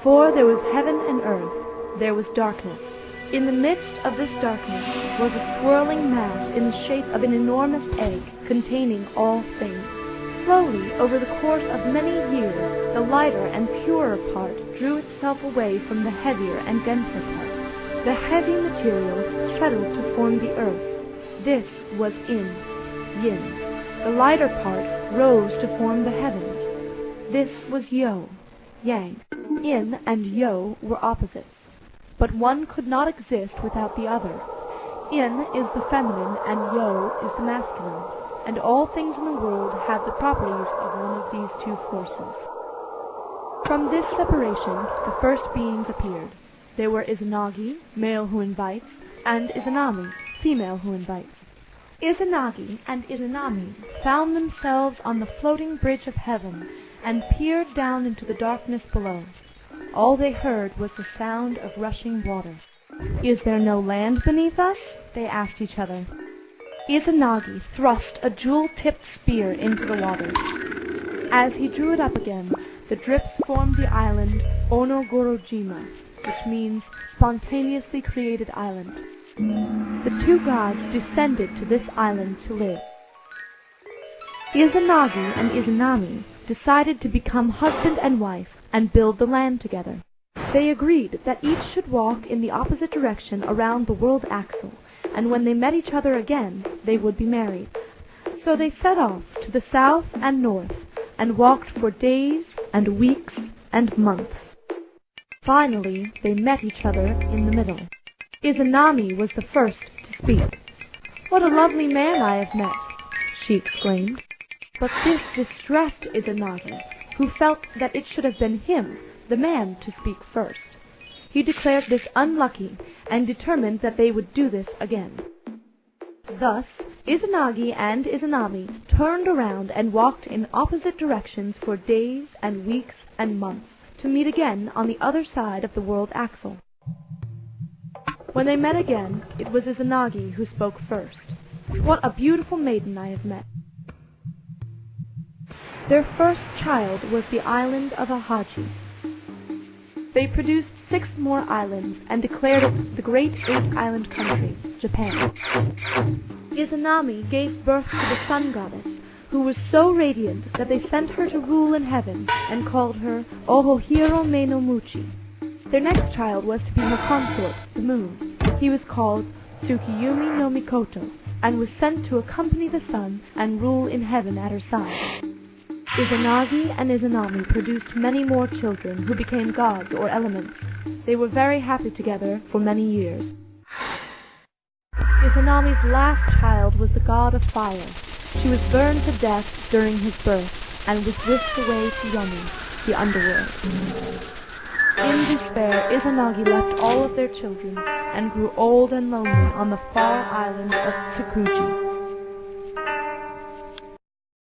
Before there was heaven and earth, there was darkness. In the midst of this darkness was a swirling mass in the shape of an enormous egg containing all things. Slowly, over the course of many years, the lighter and purer part drew itself away from the heavier and denser part. The heavy material settled to form the earth. This was Yin. The lighter part rose to form the heavens. This was Yang. Yin and Yo were opposites, but one could not exist without the other. Yin is the feminine and Yo is the masculine, and all things in the world have the properties of one of these two forces. From this separation, the first beings appeared. There were Izanagi, male who invites, and Izanami, female who invites. Izanagi and Izanami found themselves on the floating bridge of heaven and peered down into the darkness below. All they heard was the sound of rushing water. "Is there no land beneath us?" they asked each other. Izanagi thrust a jewel-tipped spear into the water. As he drew it up again, the drips formed the island Onogorojima, which means spontaneously created island. The two gods descended to this island to live. Izanagi and Izanami decided to become husband and wife and build the land together. They agreed that each should walk in the opposite direction around the world axle, and when they met each other again, they would be married. So they set off to the south and north and walked for days and weeks and months. Finally, they met each other in the middle. Izanami was the first to speak. "What a lovely man I have met," she exclaimed. But this distressed Izanagi, who felt that it should have been him, the man, to speak first. He declared this unlucky and determined that they would do this again. Thus, Izanagi and Izanami turned around and walked in opposite directions for days and weeks and months, to meet again on the other side of the world axle. When they met again, it was Izanagi who spoke first. "What a beautiful maiden I have met." Their first child was the island of Ahaji. They produced 6 more islands and declared it the great 8-island country, Japan. Izanami gave birth to the sun goddess, who was so radiant that they sent her to rule in heaven and called her Ohohiro Me no Muchi. Their next child was to be her consort, the moon. He was called Tsukiyumi no Mikoto, and was sent to accompany the sun and rule in heaven at her side. Izanagi and Izanami produced many more children who became gods or elements. They were very happy together for many years. Izanami's last child was the god of fire. She was burned to death during his birth and was whisked away to Yami, the underworld. In despair, Izanagi left all of their children and grew old and lonely on the far island of Tsukuji.